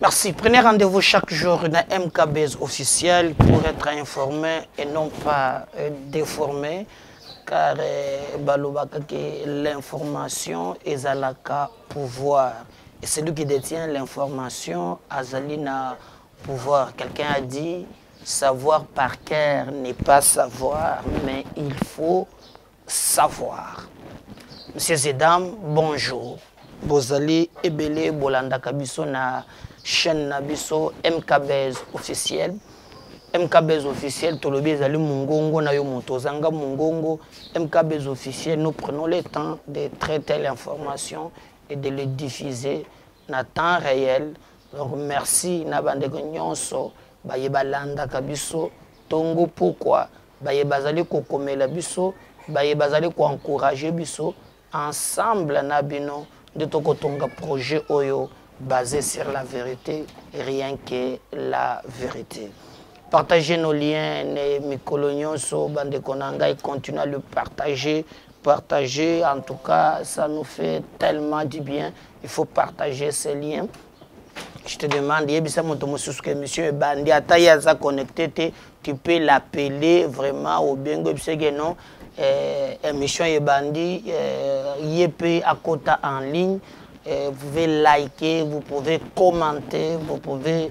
Merci. Prenez rendez-vous chaque jour dans MKBase officiel pour être informé et non pas déformé. Car l'information est à la pouvoir. Et celui qui détient l'information a Zalina pouvoir. Quelqu'un a dit, savoir par cœur n'est pas savoir, mais il faut savoir. Messieurs et dames, bonjour. Bozali Ebele Bolanda Kabiso na chaîne Nabiso MKBase officiel. MKBase officiel, Tolobi Zali Mungongo na yo Montozanga Mungongo. MKBase officiel, nous prenons le temps de traiter l'information et de le diffuser en temps réel. Donc merci Nabandeko Nyonso, Baye Balanda Kabiso, Tongo pourquoi, Baye Bazali Kokomela Biso, Baye Bazali ko encourager Biso, ensemble Nabino, de Tokotonga projet Oyo, basé sur la vérité, rien que la vérité. Partagez nos liens, Mikolo Nyonso, Bandeko Nangai, continuez à le partager. Partager, en tout cas, ça nous fait tellement du bien. Il faut partager ces liens. Je te demande, que monsieur Bandi Atayaza connecté, tu peux l'appeler vraiment au Bengo non émission Bandi, Yep à Kota en ligne. Vous pouvez liker, vous pouvez commenter, vous pouvez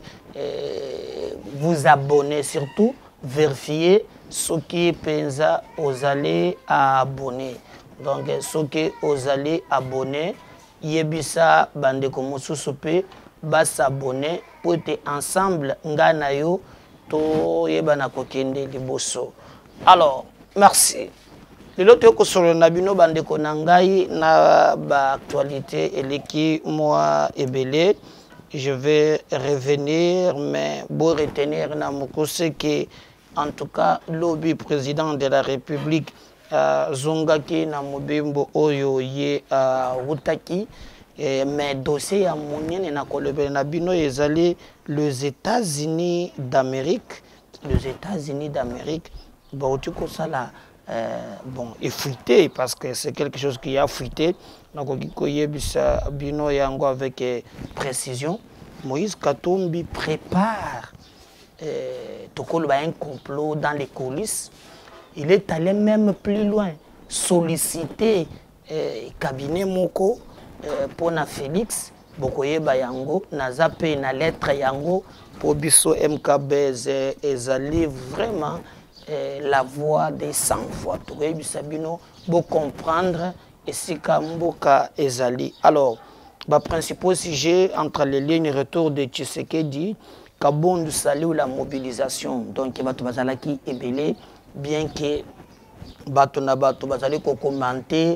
vous abonner, surtout vérifier ce qui pensa aux allées à abonner. Donc, ce qui aux allées abonner, Yebisa Bandeko Moussoupé, va s'abonner pour être ensemble, Nganayo, to Yebana Kokende Liboso. Alors, merci. L'autre que sur le Nabino Bandeko Nangai, na ba actualité et qui moi Ebele. Je vais revenir, mais pour retenir c'est que, en tout cas, lobby président de la République, Zongaki Namobimbo Oyo Ye Wutaki, mais dossier à Mounien et Nakolebe Nabino est allé les États-Unis d'Amérique. Les États-Unis d'Amérique, bon, tu sais ça là. Bon, est fuité parce que c'est quelque chose qui a fuité. Donc, Bino Yango avec précision. Moïse Katumbi prépare un complot dans les coulisses. Il est allé même plus loin, solliciter cabinet Moko pour na Félix Bokoye Bayango, Nazape na lettre Yango pour Bisso MKBase ezali vraiment. La voix des sans-voix. Pour comprendre et si Kamboka Ezali. Alors, le principal sujet entre les lignes retour de Tshisekedi, Kabondu salue la mobilisation. Donc, Bato Bazalaki est belé, bien que Bato Nabato Bazali ko commenter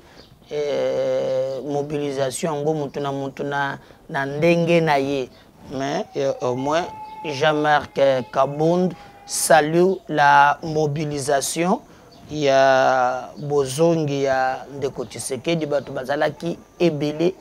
mobilisation ngo mutuna na ndenge na ye. Mais au moins, Jean-Marc Kabondu salue la mobilisation. Il y a Bozongi, il y a Ndeko Tshisekedi, Bato Bazalaki, Ebele.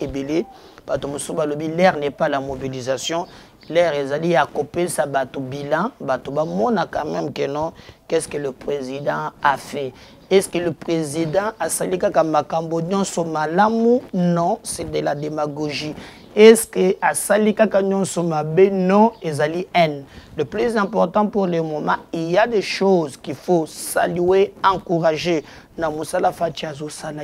Bato Moussouba Lobi, l'air n'est pas la mobilisation. L'air est allé à copier sa bateau bilan. Bato Bamona quand même que non. Qu'est-ce que le président a fait? Est-ce que le président a sali kaka makambo nyonso malamu? Non, c'est de la démagogie. Est-ce que à sali kaka nyonso mabe? Non, ezali haine. Le plus important pour le moment, il y a des choses qu'il faut saluer, encourager. Il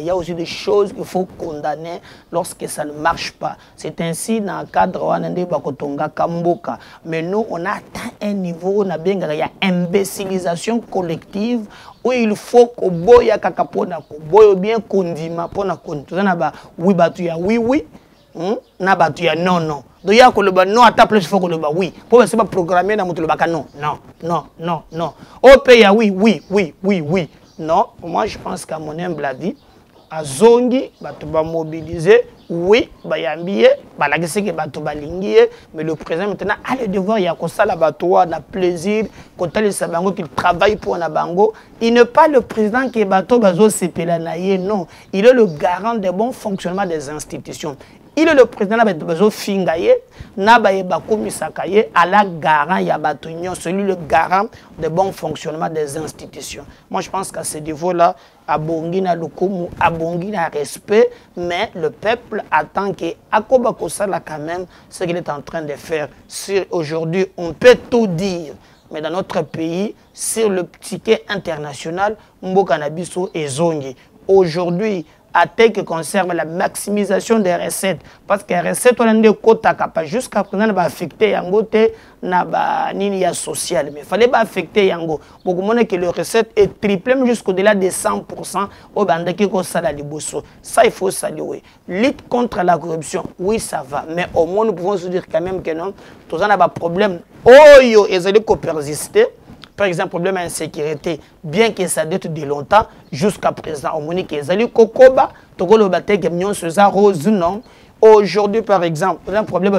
y a aussi des choses qu'il faut condamner lorsque ça ne marche pas. C'est ainsi dans le cadre de Kamboka. Mais nous, on a atteint un niveau, il y a imbécilisation collective où il faut que boya kakapona ko boyo bien kondima pona kontona ba oui batu ya oui na batu ya non. Donc il y a que le non à ta place il faut que le ba oui. Pour c'est pas programmer na mutu le baka non. Au pays oui. Non, moi je pense qu'à mon humble avis, à Zongi, batu ba mobiliser, oui, bayambiye, balagisi que batu balingiye, mais le président maintenant a le devoir, il y a comme ça la batoua, na plaisir, quand il sabango qu'il travaille pour Nabango, il n'est pas le président qui est bateau bazo sepelanaye, non, il est le garant du bon fonctionnement des institutions. il est le président de Bazo Fingaye, Nabaye Bakoumi Sakaye, à la garant Yabatunion, celui le garant de bon fonctionnement des institutions. Moi, je pense qu'à ce niveau-là, Abongi na Lukumu, Abongi na respect, mais le peuple attend que Akoba Kosala quand même ce qu'il est en train de faire. Aujourd'hui, on peut tout dire, mais dans notre pays, sur le ticket international, Mboka Nabiso et Zongi. Aujourd'hui, à tel que concerne la maximisation des recettes, parce que les recettes, on a des quotas jusqu'à présent, on va affecter Yango na nini social, mais il fallait pas affecter Yango. Beaucoup de que les recettes est triplé jusqu'au-delà de 100% au bandaki ko sala liboso. Ça il faut saluer. Lutte contre la corruption, oui ça va, mais au moins nous pouvons se dire quand même que non, tous on a pas problème. Oh yo, ils allaient persister. Par exemple, problème d'insécurité, bien que ça date de longtemps, jusqu'à présent, on dit que les Kokoba, Togolo Bate, Gamion, César, Rose, non. Aujourd'hui, par exemple, on a un problème de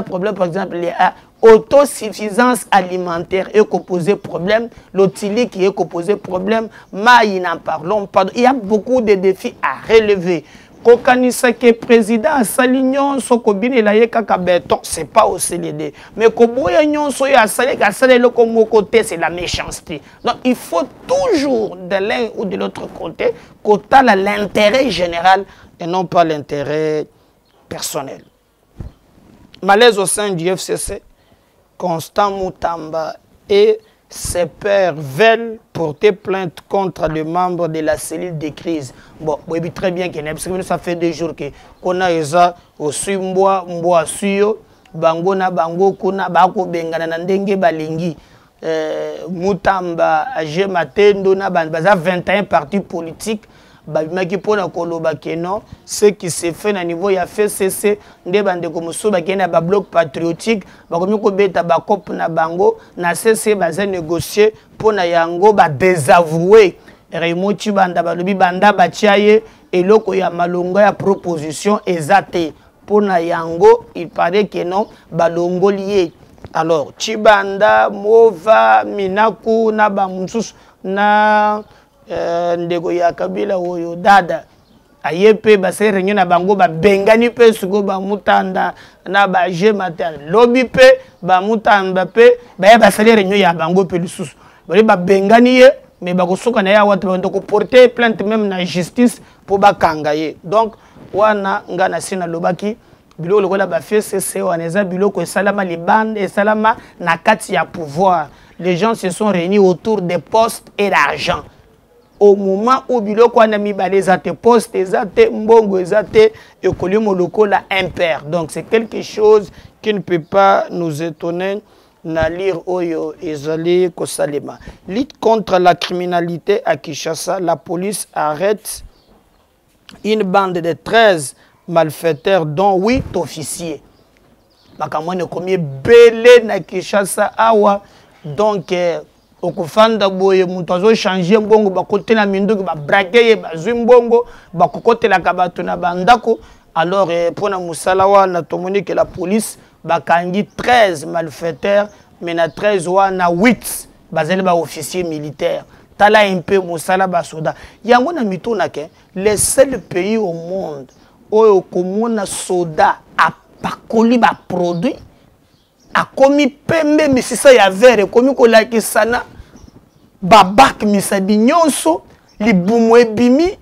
problème, par exemple, autosuffisance alimentaire est posé problème, l'otili qui est posé problème, mais n'en parlons pas. Il y a beaucoup de défis à relever. Kokanisa ke président Salignon Sokobine la yeka béton, c'est pas au CLD. Mais Koboya Nyon Soya Salé le comme côté, c'est la méchanceté. Donc il faut toujours de l'un ou de l'autre côté qu'autant l'intérêt général et non pas l'intérêt personnel. Malaise au sein du FCC, Constant Moutamba et ses pairs veulent porter plainte contre les membres de la cellule de crise. Bon, oui, très bien que ça fait 2 jours qu'on a ça au Sumboa, Mboa Suyo, Bango na Bango, Kuna, Bako Bengana, Nandenge Balingi, Moutamba, Age Matendo, na Baza 21 partis politiques. Ce qui s'est fait au niveau ya FCC nde bande komuso bakena ba bloc patriotique bakomi ko beta ba cop na bango na CC baza négocier pour na yango ba désavouer Raymond Chibanda balobi banda bachiaye eloko ya malonga ya proposition ezate pour na yango il paraît que non balongo lié. Alors Chibanda Mova Minaku na ba mususu na ndego ya Kabila oyo dada ayepe base réunion na bango ba bengani pe suko ba mutanda na ba jemata lobby pe ba mutanda pe ba basale réunion ya bango pe lususu ba bengani ye mais ba kosoka na ya watu ba ndoko porter plainte même na justice pour ba kangaye. Donc wana ngana sina lobaki biloko lokola ba FCC waneza biloko esalama libande esalama na kati ya pouvoir. Les gens se sont réunis autour des postes et d'argent. Au moment où biloko na mibale ezate poste ezate mbongo ezate ekolimo lokola impair. Donc c'est quelque chose qui ne peut pas nous étonner na lire oyo ezali kosalema. Lutte contre la criminalité à Kinshasa, la police arrête une bande de 13 malfaiteurs dont 8 officiers. Bakamone komi belé na Kinshasa awa donc okufanda boye muntu azo changer mbongo bakote na minduki ba braquer ba zwimbongo bakokote la kabato na bandako. Alors pour na musala wana tomoni que la police bakangi 13 malfaiteurs mais na 13 wana 8 bazeli ba officiers militaires tala un peu musala ba soda yango na mitona ke le seul pays au monde oyo komona soda a pakoli ba produit a komi pembe misisa ya vere komi ko laki sana babak misabi nyonso libumu ebimi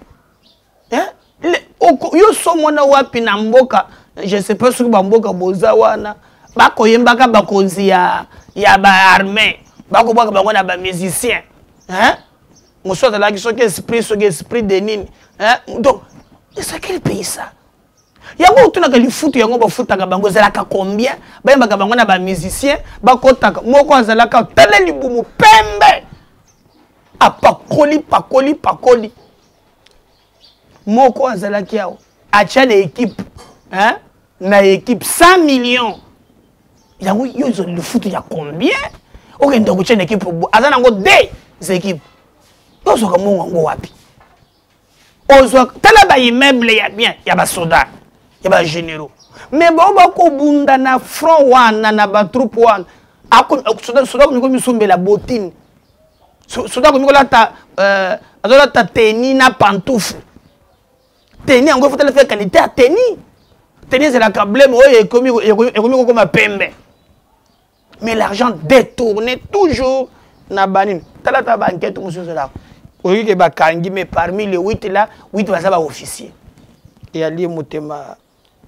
yo so mona wapi na mboka je sais pas sur ba mboka boza wana bako yembaka bakonzi ya ba armée bako baka bango na ba musicien moso la ki soki esprit de nini donc c'est quel pays ça? Yango tuna ka lifutu yango ba futaka bango zalaka combien ba yembaka bango na ba musicien bakotaka moko azalaka tele libumu pembe pakoli moko azalaki yao acha na équipe na équipe 100 millions yango yozo lifutu ya combien okenda ko chena équipe azana ngo des équipes yozo ka mongo ngo wapi ozo tala ba immeuble ya bien ya ba soda ya ba généraux mais ba ko bunda na front wana na ba troupe wana ako soda ko misombe la botine soda ko mikola ta azola ta tenue na pantoufle tenir, il faut faire qualité à tenir. Tenir, c'est la câble, mais il comme un pembe. Mais l'argent détourné toujours na banine. Tala ta banquette monsieur là. Oui que ba kangi mais parmi les 8 là, 8 va ça officier. Et ali motema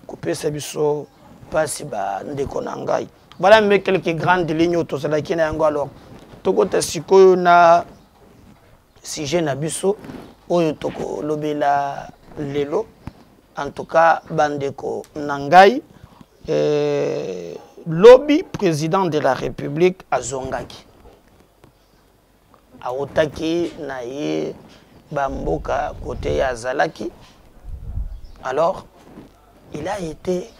couper sa biso pas ba ndeko na ngai. Voilà mais quelques grandes lignes auto ça qui na yango alors. Toko ta sikoyo na sujet na biso oyo toko lobela lelo. En tout cas bandeko na ngai lobby président de la République à Zongaki. A Otaki naye bamboka côté ya Zalaki. Alors, il a été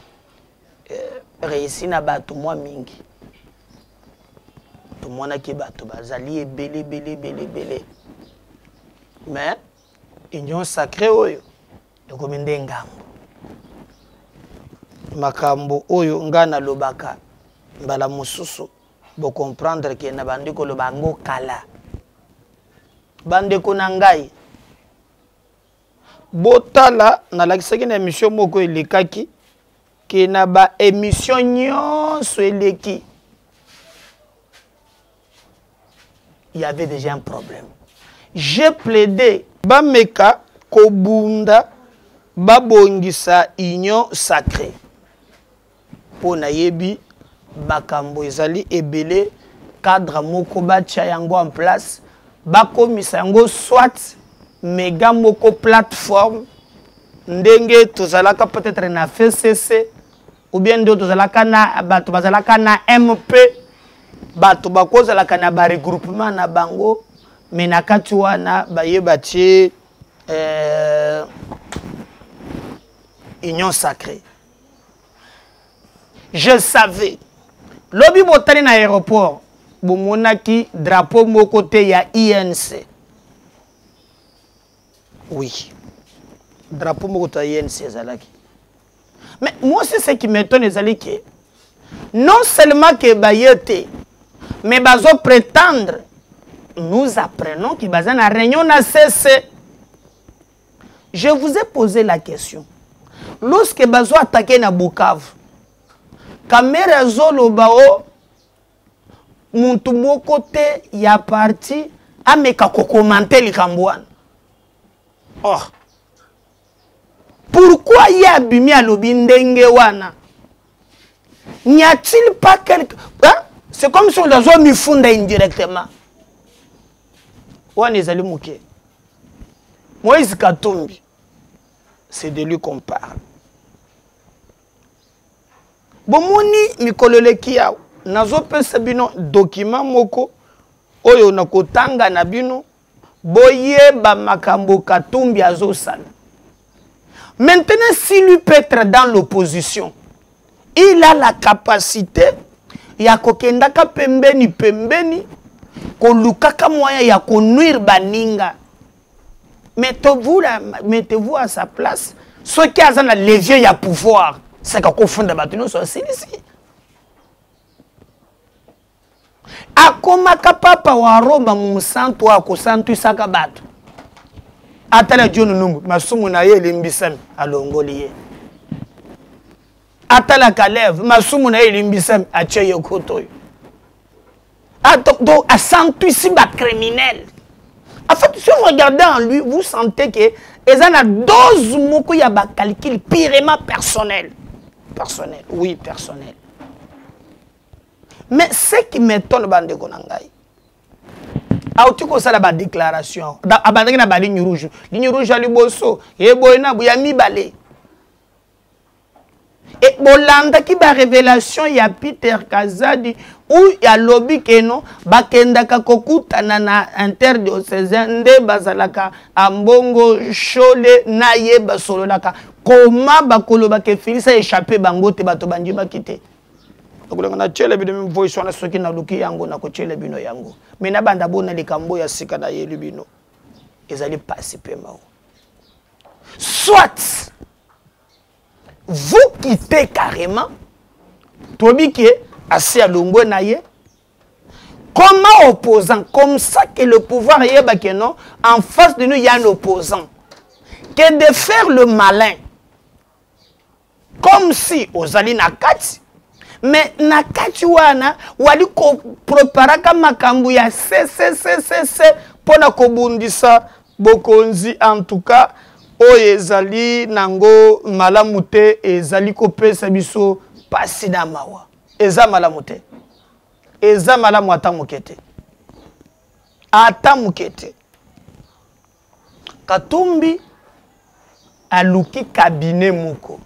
réussi na bato moi mingi. Tout le monde qui bato bazali belé. Mais union sacrée oyo ekomende ngambo. Makambo oyo ngana lobaka mbala mususu bo comprendre que na bandiko lobango kala bandeko na ngai botala na lakisaki na émission moko elekaki ke na ba émission nyonso eleki il y avait déjà un problème. J'ai plaidé bameka kobunda babongisa union sacrée. Po na yebi bakambo ezali ebele cadre moko batia yango en place bakomisa yango soit méga moko plateforme ndenge tozalaka peut-être na FCC ou bien de tozalaka na bato bazalaka na MP bato bakozalaka na ba regroupement na bango mais na kati wana bayeba tie union sacrée. Je savais. Lobby botani na aéroport. Bomonaki drapeau mo côté ya INC. Oui. Drapeau mo côté INC zalaki. Mais moi c'est ce qui m'étonne ezali que non seulement que bayete mais bazo prétendre nous apprenons que baza na réunion na CC. Je vous ai posé la question. Lorsque bazo attaqué na Bukavu Kamera zolo bao muntu moko te ya parti ameka ko commenter likambwana. Oh. Pourquoi y a bimi alobi ndenge wana? N'y a-t-il pas quelque hein? C'est comme si on a mis funda indirectement. Wana ezali muke. Moïse Katumbi. C'est de lui qu'on parle. Bomoni mikolole kia nazo pesa bino document moko oyo nakotanga na bino boyeba makambo Katumbi azosala. Maintenant si lui peut être dans l'opposition, il a la capacité ya kokendaka pembeni kolukaka moyen ya konuire baninga. Mettez-vous à sa place. Ceux qui ont le levier ya pouvoir c'est qu'on fonde batino sur ici. Akoma kapapa wa roba musantu wa kusantu saka batu. Atala John Numbu masumu na ye limbisami alongoliye. Atala Kalev masumu na ye limbisami acheye kotoyo. Donc à santu ici ba criminel. En fait si vous regardez en lui vous sentez que ils ont la dose moko ya ba calcul purement personnel. Personnel, oui, personnel. Mais ce qui m'étonne, bande konangai, autiko ça la déclaration, abandonner la ligne rouge à l'Iboso, et boina bouyami balé. Et bolanda qui ba révélation ya Peter Kazadi ou ya lobby keno bakenda kakokuta na interdiocésain nde bazalaka ambongo chole naye basololaka. Comment bakoloba ke Félix a échappé bango te bato banji bakite. Donc on a tchele bino voice on a soki na luki yango na ko tchele bino yango. Mais na banda bona likambo ya sika na yelu bino. Ezali participer mao. Soit vous quittez carrément tobi ki assez à longo na ye. Comment opposant comme ça que le pouvoir yeba que non en face de nous il y a un opposant que de faire le malin. Comme si ozali na kati, mais na kati wana wali ko preparaka makambu ya se pona kobundisa bokonzi. En tout cas oyo ezali nango malamu te, ezali kopesa biso pasi na mawa. Eza malamu te, eza malamu ata moke te, ata moke te. Katumbi aluki cabinet moko,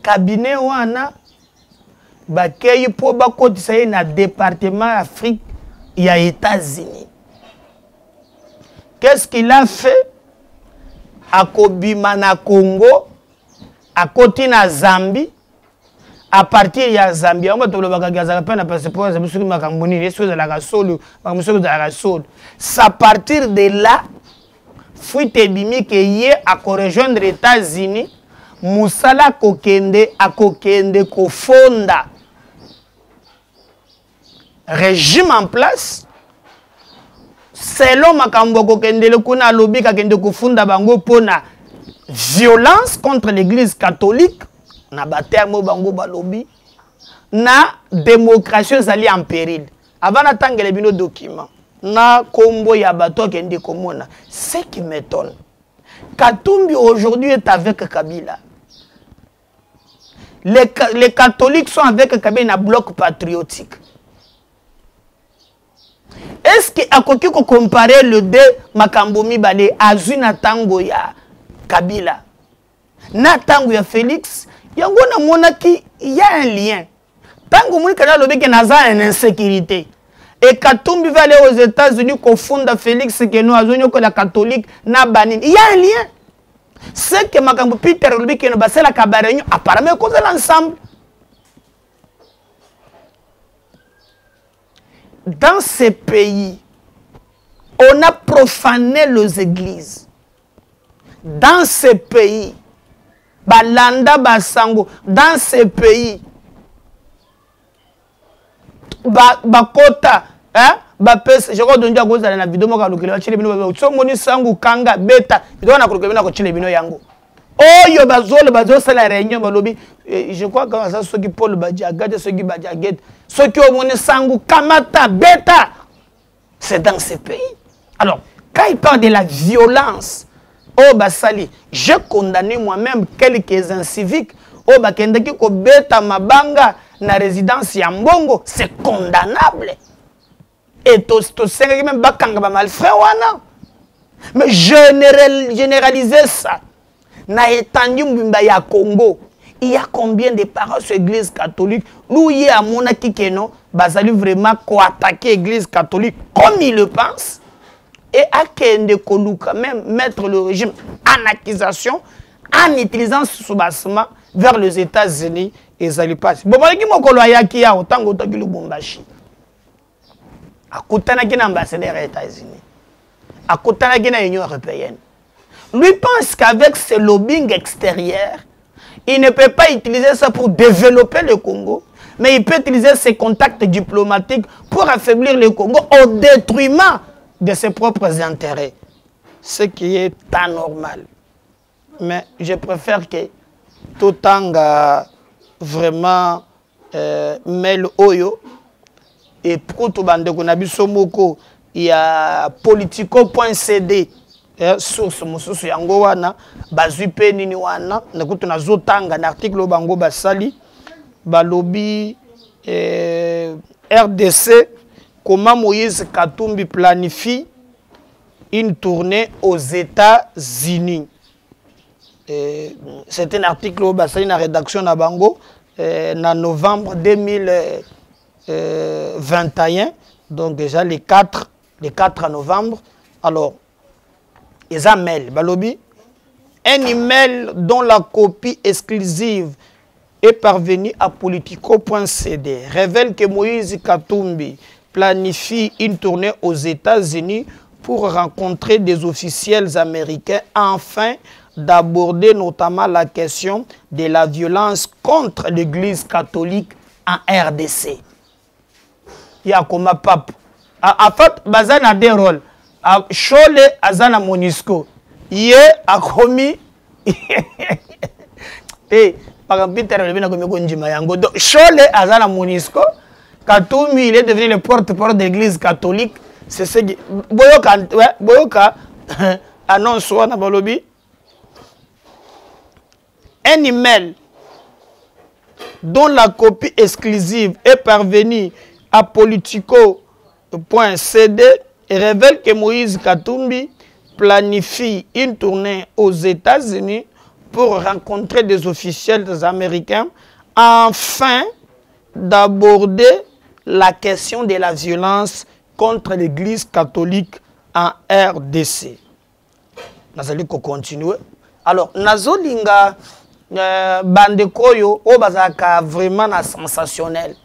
cabinet wana bakei po bakotisa ye na département Afrique ya États-Unis. Qu'est-ce qu'il a fait? Akobima na Congo, akoti na Zambie. À partir ya Zambie, on va te le bagager peine parce que pour ça makamboni, les choses de la solo, de la solo. C'est à partir de là, fuite bimi que yé à rejoindre les États-Unis, musala kokende akokende ko fonda régime en place. Selon makambo kokende le kuna lobi kakende ko funda bango pona violence contre l'église catholique. Na batermo bango balobi na démocratie zali en péril. Avant d'atteindre bino document na kombo ya bato kende komona. Ce qui m'étonne, Katumbi aujourd'hui est avec Kabila. Les catholiques sont avec Kabila dans bloc patriotique. Est-ce que akoki ko comparer le deux makambo mibale azuna tango ya Kabila na tango ya Félix? Yango na monaki, il y a un lien. Tant que Mouni Kada Lobi a une insécurité. Et Katumbi va aller aux États-Unis qu'on fonde Félix que nous avons que la catholique n'a banni. Il y a un lien. C'est que Makambu Peter Lobi qui nous basse la cabaret apparemment cause l'ensemble. Dans ces pays, on a profané les églises. Dans ces pays, Balanda Basango, dans ces pays, Bakota, hein, je crois que je vais la vidéo, Sango, Kanga, Beta, je crois que ça, ceux qui Paul Badiagade, ceux qui Badiagade, ceux qui ont Sango, Kamata, Beta, c'est dans ces pays. Alors, quand il parle de la violence, oh basali, j'ai condamné moi-même quelques inciviques. Oh bakendeki ko beta mabanga na résidence ya Mbongo, c'est condamnable. Et to senga même bakanga ba malfrère wana. Mais généraliser ça. Na étendue mbimba ya Congo, il y a combien de parents sur l'église catholique? Nous y a mona kikeno, basali vraiment ko attaquer l'église catholique comme il le pense. Et à Kende Koluka même mettre le régime en accusation en utilisant ce soubassement vers les États-Unis et ça lui passe. Bon, moi, je suis autant que le Bombashi. À côté de l'ambassadeur des États-Unis, à côté de l'Union européenne, lui pense qu'avec ce lobbying extérieur, il ne peut pas utiliser ça pour développer le Congo, mais il peut utiliser ses contacts diplomatiques pour affaiblir le Congo au détriment de ses propres intérêts, ce qui est anormal. Mais je préfère que tout temps vraiment Mel Oyo et pour tout bande qu'on a vu moko, il y a politico.cd source mususu yango wana bazupe nini wana na kutuna zotanga na article bango basali balobi RDC. Comment Moïse Katumbi planifie une tournée aux États-Unis. C'est un article au bassin de la rédaction à Bango en novembre 2021. Donc déjà les 4 novembre. Alors, ils ont mail. Balobi, un email dont la copie exclusive est parvenue à politico.cd révèle que Moïse Katumbi planifie une tournée aux États-Unis pour rencontrer des officiels américains afin d'aborder notamment la question de la violence contre l'Église catholique en RDC. Il y a comme pape. En fait, Bazan a des rôles. Chole Azana Monisco. Yé a commis. Et par exemple, Peter le a commis donc Chole Azana Monisco, Katumbi il est devenu le porte-parole de l'église catholique. C'est ce qui Boyoka annonce na balobi. Un email dont la copie exclusive est parvenue à politico.cd révèle que Moïse Katumbi planifie une tournée aux États-Unis pour rencontrer des officiels américains afin d'aborder la question de la violence contre l'Église catholique en RDC. Nous allons continuer. Alors, Nazolinga Bandekoyo, Obazaka vraiment sensationnel.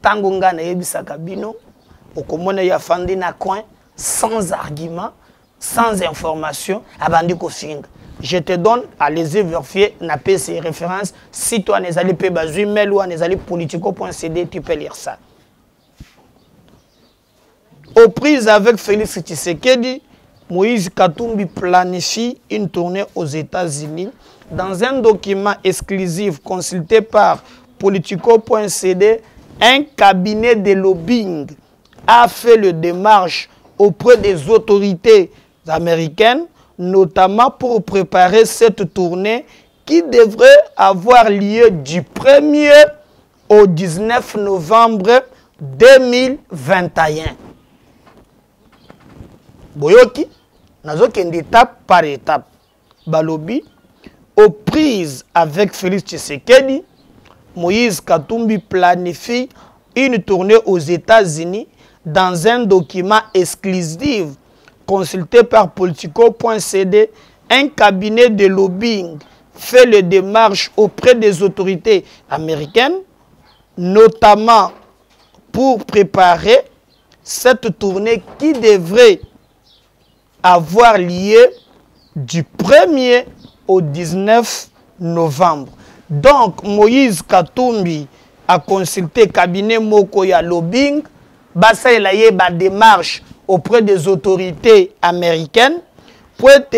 Tangunga na yebisaka bino, okomona ya fandi na coin, sans argument, sans information, abandiko finga. Je te donne à les vérifier, n'a pas ces références. Si toi n'es allé pas bazu, mail ou n'es allé politico.cd, tu peux lire ça. Aux prises avec Félix Tshisekedi, Moïse Katumbi planifie une tournée aux États-Unis. Dans un document exclusif consulté par politico.cd, un cabinet de lobbying a fait le démarche auprès des autorités américaines, notamment pour préparer cette tournée qui devrait avoir lieu du 1er au 19 novembre 2021. Boyoki, nazo kende étape par étape. Balobi, aux prises avec Félix Tshisekedi, Moïse Katumbi planifie une tournée aux États-Unis dans un document exclusif consulté par politico.cd. Un cabinet de lobbying fait le démarche auprès des autorités américaines, notamment pour préparer cette tournée qui devrait avoir lieu du 1er au 19 novembre. Donc, Moïse Katumbi a consulté le cabinet Mokoya Lobbying, basa elaye ba démarche auprès des autorités américaines, pour être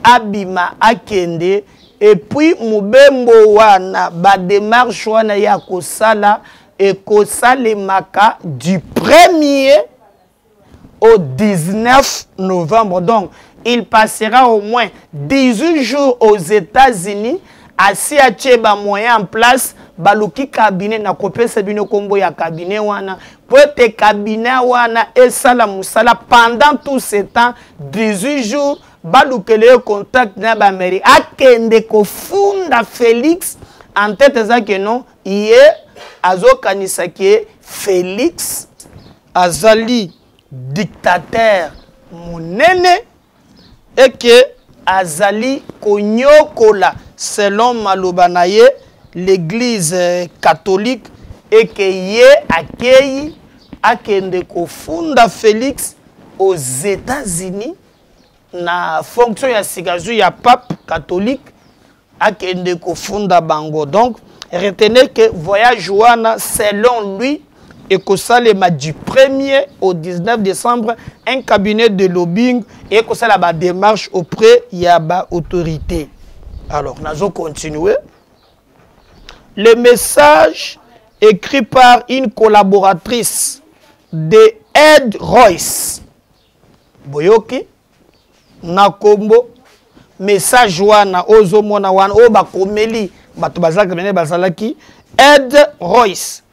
abima akende, et puis Mubembo wana ba démarche wana ya kosala et kosale maka du 1er au 19 novembre. Donc, il passera au moins 18 jours aux États-Unis. Assis à Tcheba moyen en place, baluki cabinet na kopesa bino kombo ya cabinet wana. Pour te cabinet wana et sala musala pendant tout ce temps, 18 jours, balukele contact na ba mairie. Akende ko funda Félix en tête ça que non, hier azo kanisaki Félix azali dictateur monene et que azali konyokola selon Malobanaye l'église catholique et que yé accueille akende kofunda Félix aux États-Unis na fonction ya sikazu ya pape catholique akende kofunda bango. Donc retenez que voyage wana selon lui et que ça le du 1er au 19 décembre, un cabinet de lobbying et que ça la démarche auprès de la autorité. Alors, nous allons continuer. Le message écrit par une collaboratrice de Ed Royce. Boyoki, Nakombo, message wana ozo mona wana oba komeli batubazaka bene bazalaki Ed Royce,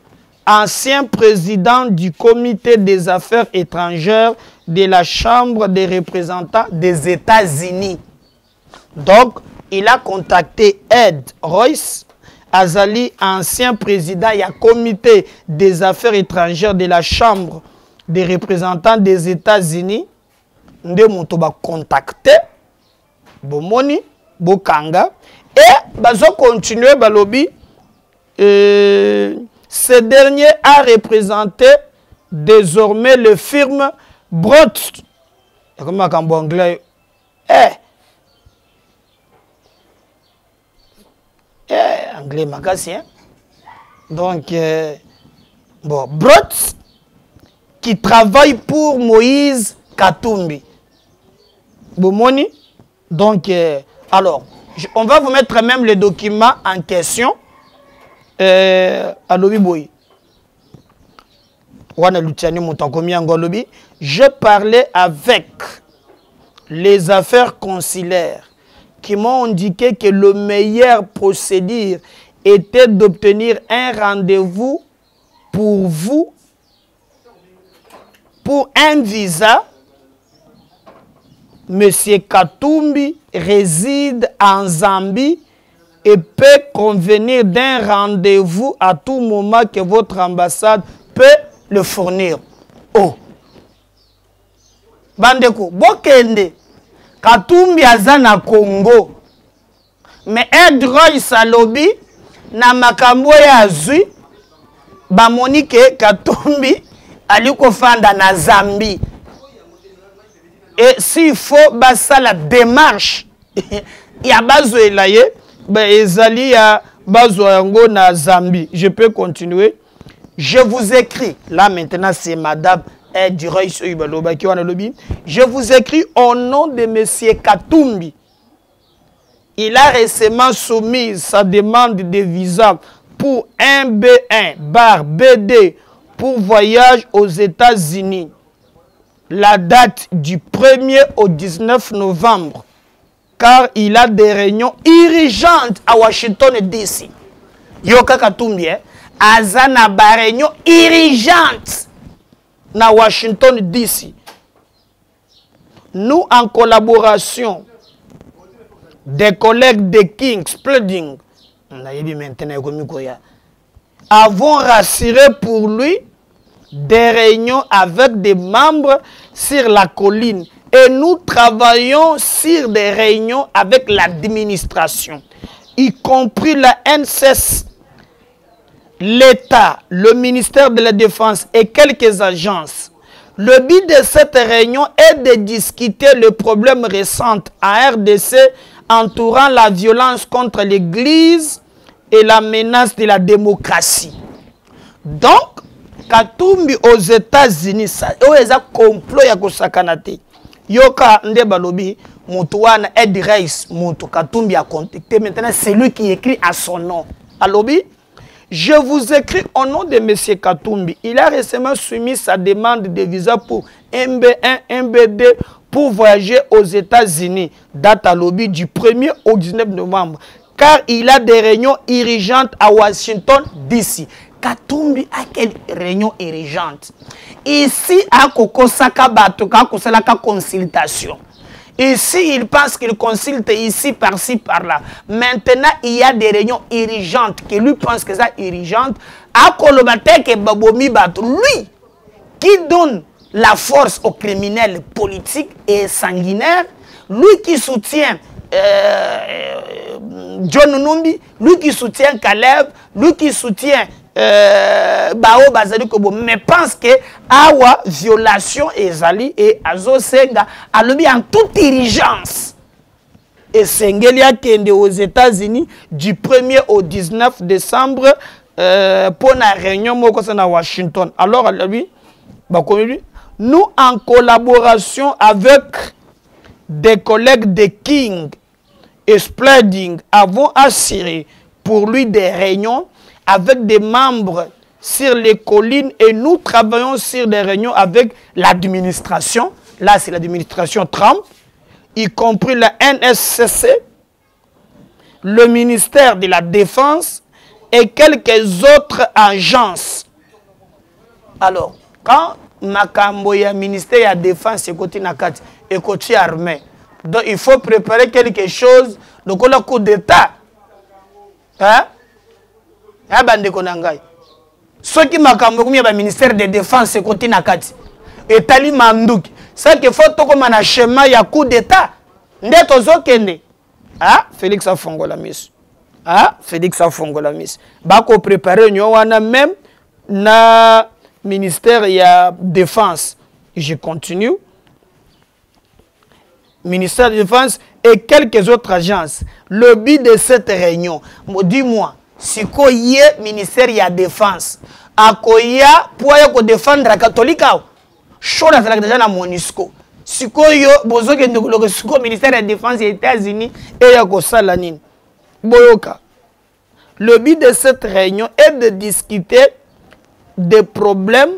ancien président du comité des affaires étrangères de la Chambre des représentants des États-Unis. Donc, il a contacté Ed Royce, Azali, ancien président du comité des affaires étrangères de la Chambre des représentants des États-Unis. Nde moto ba contacté, bomoni, bokanga, et bazo continuer balobi. Ce dernier a représenté désormais le firme Brot. Comment en anglais? Anglais magasin. Donc, bon, Brot qui travaille pour Moïse Katumbi. Bomoni, Donc, alors, on va vous mettre même le document en question. À Lobi je parlais avec les affaires consulaires qui m'ont indiqué que le meilleur procédure était d'obtenir un rendez-vous pour vous pour un visa. Monsieur Katumbi réside en Zambie et peut convenir d'un rendez-vous à tout moment que votre ambassade peut le fournir. Oh! Bandeko, bokende, Katumbi azana Congo. Mais Edroy Salobi, na makambo ya azui, ba monike Katumbi aliko fanda na Zambie. Et s'il faut, ça la démarche. Il y a besoin de na Zambie. Je peux continuer. Je vous écris. Là maintenant, c'est Madame Edroy Salobi. Je vous écris au nom de Monsieur Katumbi. Il a récemment soumis sa demande de visa pour un B1/BD pour voyage aux États-Unis. La date du 1er au 19 novembre, car il a des réunions urgentes à Washington DC. Yoka Katumbi, azana ba réunion urgente na Washington DC. Nous, en collaboration des collègues de King's Pledging, avons rassuré pour lui des réunions avec des membres sur la colline et nous travaillons sur des réunions avec l'administration, y compris la NSS, l'État, le ministère de la Défense et quelques agences. Le but de cette réunion est de discuter le problème récent à RDC entourant la violence contre l'Église et la menace de la démocratie. Donc, Katumbi aux États-Unis, ça est un complot ya kosakanate. Yoka ndebalobi, mutuana Ed Reis, mutu Katumbi a contacté. Maintenant, c'est lui qui écrit à son nom. Alobi, je vous écris au nom de M. Katumbi. Il a récemment soumis sa demande de visa pour MB1, MB2 pour voyager aux États-Unis. Date à lobby du 1er au 19 novembre. Car il a des réunions urgentes à Washington DC. Katumbi a quelle réunion urgente? Ici, à Kokosaka Batoka, Kosalaka consultation. Ici, il pense qu'il consulte ici, par-ci, par-là. Maintenant, il y a des réunions urgentes, que lui pense que c'est urgente. À Kolobatek et Babomi Bato, lui, qui donne la force aux criminels politiques et sanguinaires, lui qui soutient John Numbi, lui qui soutient Caleb, lui qui soutient Bao Bazali Kobo, mais pense que Awa violation ezali et Azo Senga a le en toute urgence. Et Sengelia Kende aux États-Unis du 1er au 19 décembre pour la réunion à Washington. Alors, lui, nous en collaboration avec des collègues de King et Spreading avons assuré pour lui des réunions avec des membres sur les collines et nous travaillons sur des réunions avec l'administration. Là, c'est l'administration Trump, y compris la NSCC, le ministère de la Défense et quelques autres agences. Alors, quand Makamboya, ministère de la Défense, et côté Nakati, et côté armée, donc il faut préparer quelque chose, donc on a coup d'État. Hein? Ce qui m'a dit le ministère de la Défense c'est côté Nakati et Tali Mandouk ça qu'il faut comme un schéma ya coup d'état ndeto zokende ah Félix Afongola Miss ah Félix Afongola Miss bako préparer nyo wana même na ministère ya Défense. Je continue. Ministère de la Défense et quelques autres agences. Le but de cette réunion, dis-moi, si quoi y est ministère de la Défense, à quoi y a pour défendre la catholique, chose à la déjà na MONUSCO. sikoyo bozoke ndoko siko ministère de la défense des États-Unis et ya ko salanine boyoka. Le but de cette réunion est de discuter des problèmes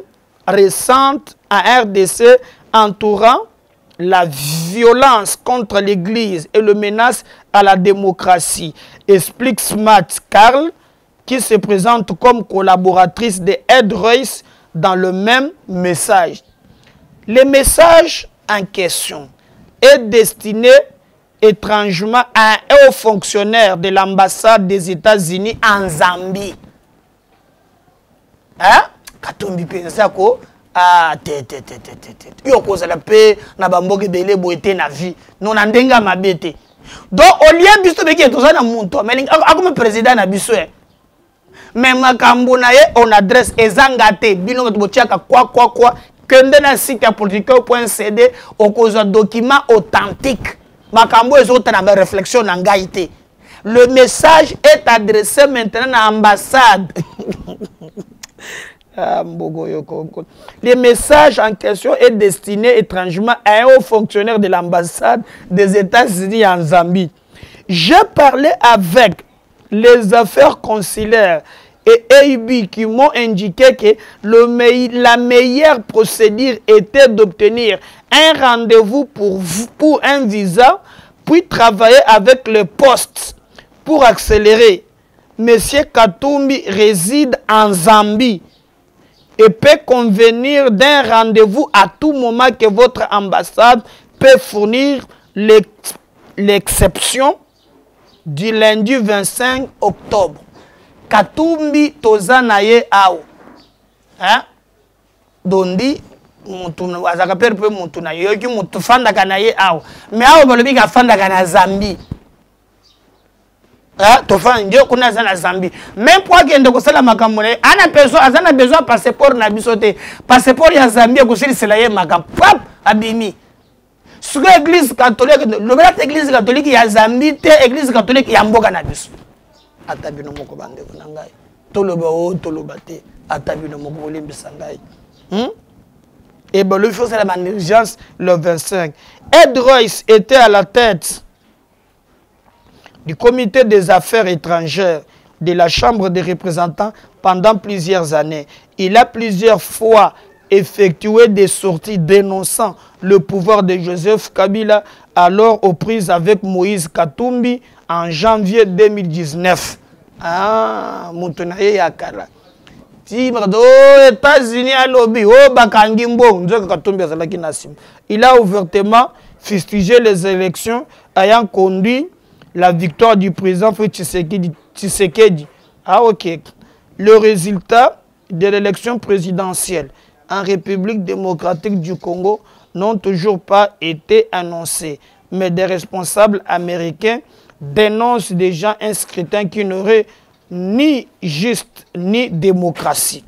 récents à RDC entourant la violence contre l'Église et le menace à la démocratie, explique Smart Carl, qui se présente comme collaboratrice de Ed Royce dans le même message. Le message en question est destiné étrangement à un haut fonctionnaire de l'ambassade des États-Unis en Zambie. Hein? Katumbi Penzako, ah, yo cause la paix, na bamboke bele boete na vie, non andenga mabete. Donc, au lieu biso beke tout ça na monto, mais comme président na biso, mais makambo na ye on adresse ezangate, bino botiaka quoi, kende na site ya politique.cd au cause document authentique. Makambo ezota na réflexion na ngaité. Le message est adressé maintenant à l'ambassade. Le message en question est destiné étrangement à un haut fonctionnaire de l'ambassade des États-Unis en Zambie. J'ai parlé avec les affaires consulaires et AIB qui m'ont indiqué que la meilleure procédure était d'obtenir un rendez-vous pour un visa, puis travailler avec le poste pour accélérer. Monsieur Katumbi réside en Zambie et peut convenir d'un rendez-vous à tout moment que votre ambassade peut fournir l'exception du lundi 25 octobre. Katumbi tozanaye ao. Hein? Dondi mutu azaka perpe mutu na yoki mutu fanda kanaye ao. Mais ao balobi ka fanda kana Zambie. Ah, tofan ndio kuna zana Zambie. Même pour kende ko sala makambo ne ana besoin azana besoin passeport na bisote. Passeport ya Zambie ko sili sela ye makam pap abimi. Suko église catholique le vrai église catholique ya Zambie te église catholique ya mboka na biso. Atabino moko bande ko nangai. Toloba o toloba te atabino moko olimbisa ngai. Et bon, il faut faire la urgence le 25. Ed Royce était à la tête du comité des affaires étrangères de la Chambre des représentants pendant plusieurs années. Il a plusieurs fois effectué des sorties dénonçant le pouvoir de Joseph Kabila, alors aux prises avec Moïse Katumbi en janvier 2019. Ah, Moutonaye Yakara. Il a ouvertement fustigé les élections ayant conduit la victoire du président Tshisekedi. Ah ok. Le résultat de l'élection présidentielle en République démocratique du Congo n'ont toujours pas été annoncés. Mais des responsables américains dénoncent déjà un scrutin qui n'aurait ni juste ni démocratie.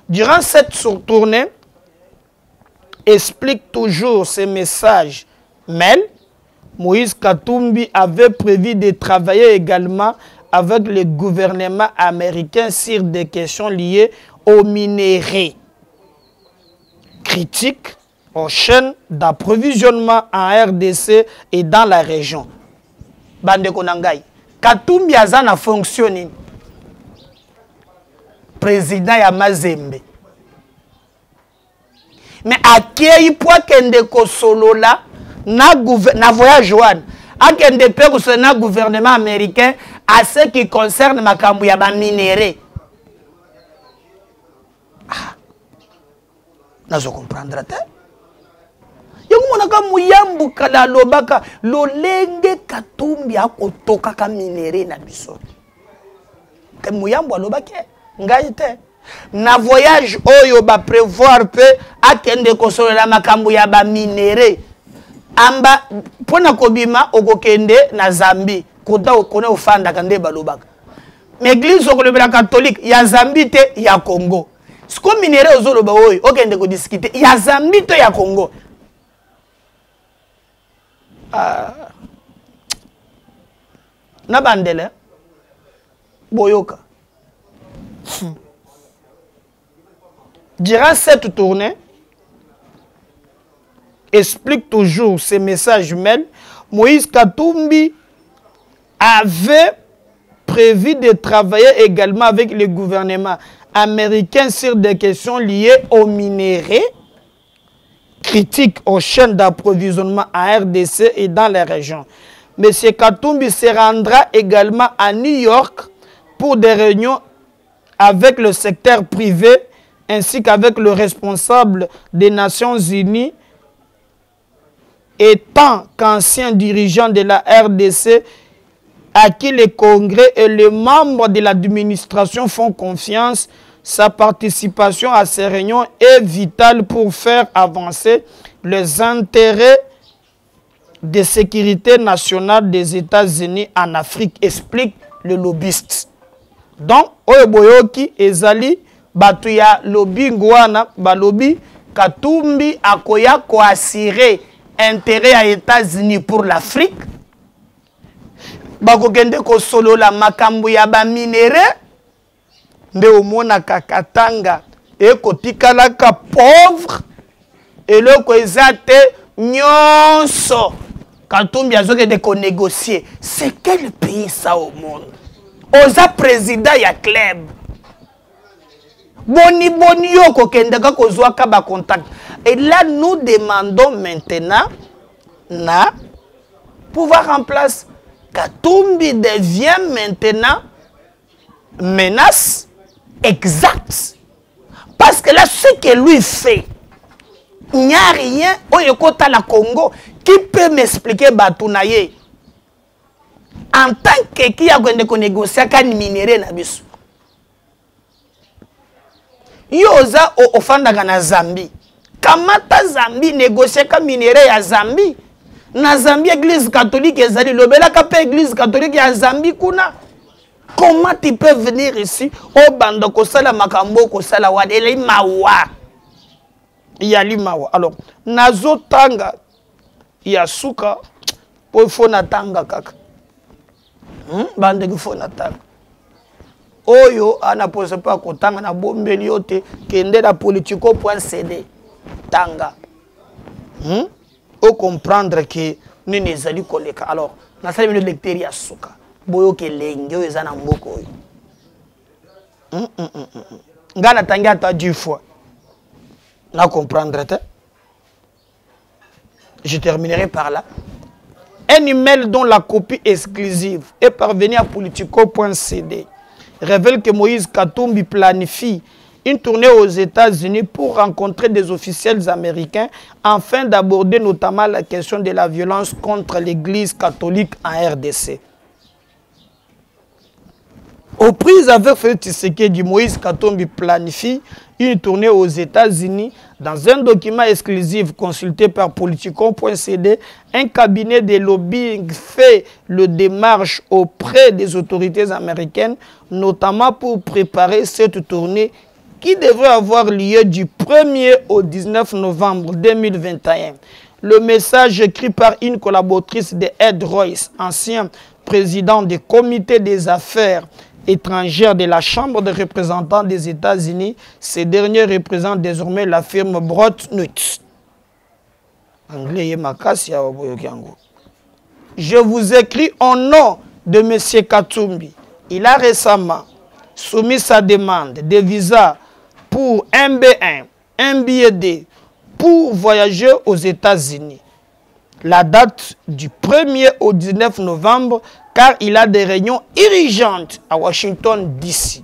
Durant cette tournée, explique toujours ces messages mail, Moïse Katumbi avait prévu de travailler également avec le gouvernement américain sur des questions liées aux minerais, critiques aux chaînes d'approvisionnement en RDC et dans la région. Bande Konangai, Katumbi azana fonctionné. Président ya Mazembe. Mais à qui point kende ko solo là na voyage one a kende pe ko na gouvernement américain à ce qui concerne makambu ya ba minéraux. Ah. Nazo comprendre ta. Yango monaka muyambu kala lobaka lolenge Katumbi akotoka ka minéraux na biso. Ke muyambu alobake ngai te. Na voyage oyo ba prévoir pe akende kosolela makambo ya ba minéraux. Amba pona kobima okokende na Zambie kota okone ofanda kande balobaka. Mais église okolobela catholique ya Zambie te ya Congo. Siko minéraux ozoloba oyo okende ko discuter ya Zambie te ya Congo. Na bandele boyoka. Durant cette tournée, explique toujours ces messages mail, Moïse Katumbi avait prévu de travailler également avec le gouvernement américain sur des questions liées aux minéraux, critiques aux chaînes d'approvisionnement en RDC et dans les régions. M. Katumbi se rendra également à New York pour des réunions avec le secteur privé ainsi qu'avec le responsable des Nations Unies, étant qu'ancien dirigeant de la RDC à qui le Congrès et les membres de l'administration font confiance. Sa participation à ces réunions est vitale pour faire avancer les intérêts de sécurité nationale des États-Unis en Afrique, explique le lobbyiste. Donc, Oyeboyoki ezali batuya lobby ngwana balobi Katumbi akoya ko assurer intérêt à États-Unis pour l'Afrique. Bakokende ko solo la makambu ya ba minéré nde omona kakatanga e kotikalaka pauvre et le ko ezate nyonso Katumbi azoke de ko négocier. C'est quel pays ça au monde? Oza président ya club. Boni boni yo kokendeka kozwaka ba contact. Et là nous demandons maintenant na pouvoir en place. Katumbi devient maintenant menace exacte. Parce que là, ce que lui fait, il n'y a rien au Yokota la Congo qui peut m'expliquer Batounaye. En tant que qui a négocié avec les minéraux na biso. Yoza au Fandaka na Zambie. Kamata Zambie négocier avec les minéraux à Zambie. Na Zambie, église catholique, ezali lobela kape église catholique ya Zambie kuna. Comment tu peux venir ici au bando kosala makambo kosala wad ele mawa. Yali mawa. Alors, nazo tanga ya suka po fona tanga kaka. Bande ki fona tanga. Oyo ana pose pas kotanga na bombeli yote kende na politico.cd tanga. Au comprendre que nous ne allons pas. Alors, nous avons une lecture à Souka. Boyo ke lengyo ezana mboko. Ngana tanga ta 10 fois. Na comprendre te. Je terminerai par là. Un email dont la copie exclusive est parvenue à politico.cd révèle que Moïse Katumbi planifie une tournée aux États-Unis pour rencontrer des officiels américains afin d'aborder notamment la question de la violence contre l'Église catholique en RDC. Aux prises avec Félix Tshisekedi, Moïse Katumbi planifie une tournée aux États-Unis. Dans un document exclusif consulté par Politico.cd, un cabinet de lobbying fait le démarche auprès des autorités américaines, notamment pour préparer cette tournée qui devrait avoir lieu du 1er au 19 novembre 2021. Le message écrit par une collaboratrice de Ed Royce, ancien président du comité des affaires étrangères de la Chambre des représentants des États-Unis. Ces derniers représentent désormais la firme Broadnut. Je vous écris au nom de M. Katumbi. Il a récemment soumis sa demande de visa pour MB1, MBD, pour voyager aux États-Unis. La date du 1er au 19 novembre, car il a des réunions urgentes à Washington, D.C.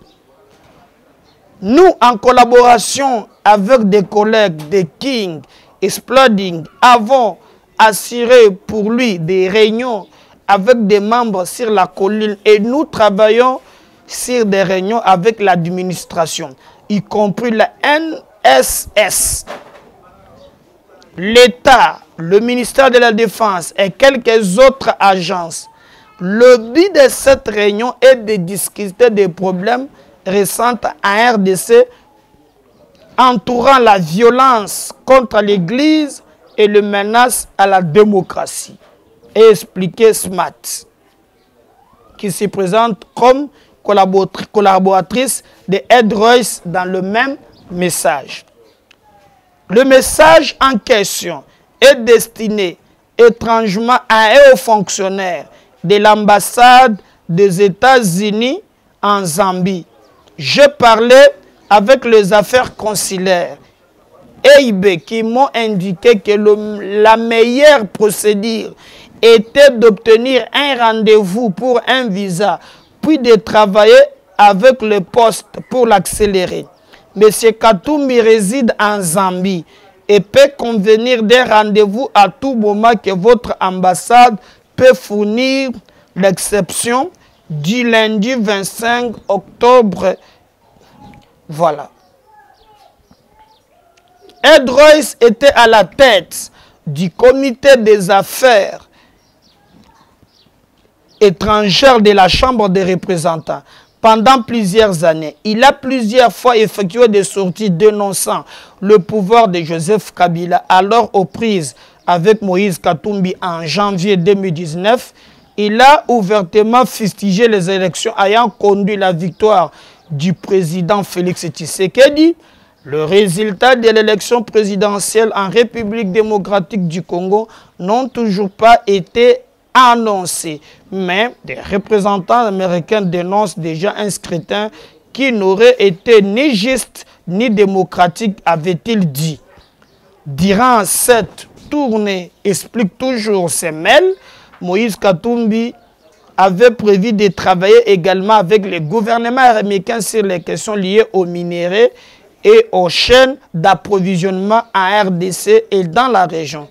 Nous, en collaboration avec des collègues de King Exploding, avons assuré pour lui des réunions avec des membres sur la colline et nous travaillons sur des réunions avec l'administration, y compris la NSS, l'État, le ministère de la Défense et quelques autres agences. Le but de cette réunion est de discuter des problèmes récents en RDC entourant la violence contre l'Église et les menaces à la démocratie. Et expliquer SMAT, qui se présente comme collaboratrice de Ed Royce dans le même message. Le message en question est destiné étrangement à un haut fonctionnaire de l'ambassade des États-Unis en Zambie. J'ai parlé avec les affaires consulaires EIB qui m'ont indiqué que la meilleure procédure était d'obtenir un rendez-vous pour un visa, puis de travailler avec le poste pour l'accélérer. M. Katumbi réside en Zambie et peut convenir d'un rendez-vous à tout moment que votre ambassade peut fournir, l'exception du lundi 25 octobre. Voilà. Ed Royce était à la tête du comité des affaires étrangères de la Chambre des représentants. Pendant plusieurs années, il a plusieurs fois effectué des sorties dénonçant le pouvoir de Joseph Kabila, alors aux prises avec Moïse Katumbi en janvier 2019. Il a ouvertement fustigé les élections ayant conduit la victoire du président Félix Tshisekedi. Le résultat de l'élection présidentielle en République démocratique du Congo n'ont toujours pas été annoncés, mais des représentants américains dénoncent déjà un scrutin qui n'aurait été ni juste ni démocratique, avait-il dit. Durant cette tournée, explique toujours ses mails, Moïse Katumbi avait prévu de travailler également avec le gouvernement américain sur les questions liées aux minéraux et aux chaînes d'approvisionnement en RDC et dans la région.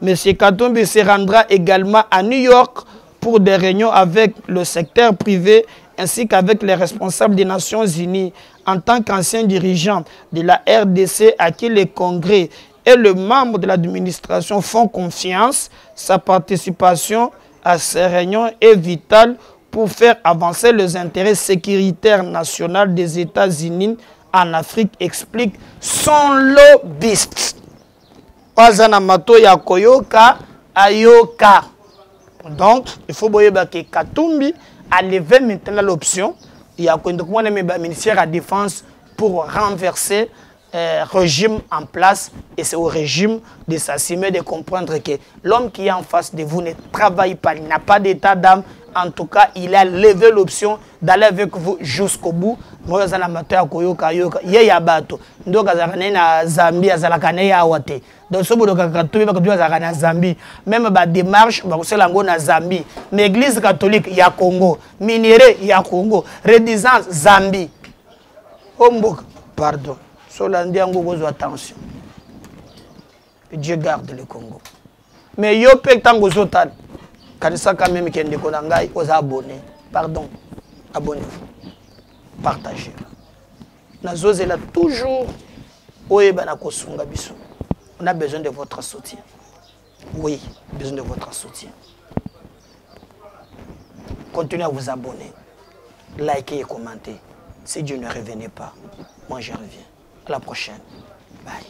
M. Katumbi se rendra également à New York pour des réunions avec le secteur privé ainsi qu'avec les responsables des Nations Unies en tant qu'ancien dirigeant de la RDC à qui le Congrès et le membre de l'administration font confiance. Sa participation à ces réunions est vitale pour faire avancer les intérêts sécuritaires nationaux des États-Unis en Afrique, explique son lobbyiste. Wazana mato ya koyoka ayoka. Donc, il faut que Katumbi a levé maintenant l'option. Il y a un ministère de la Défense pour renverser le régime en place. Et c'est au régime de s'assumer de comprendre que l'homme qui est en face de vous ne travaille pas, il n'a pas d'état d'âme. En tout cas, il a levé l'option d'aller avec vous jusqu'au bout. Moi, je suis en Zambie, donc, si vous avez Zambie, même la démarche, c'est la Zambie. Mais l'église catholique, il y a Congo. Minéré, il y a Congo. Rédisance, Zambie. Pardon. Attention. Dieu garde le Congo. Mais yo pe tango zotal. Kanisa quand même qui est aux abonnés. Pardon. Abonnez-vous. Partagez. Nazozela toujours. On a besoin de votre soutien. Oui, besoin de votre soutien. Continuez à vous abonner. Likez et commentez. Si Dieu ne revenait pas, moi je reviens. À la prochaine. Bye.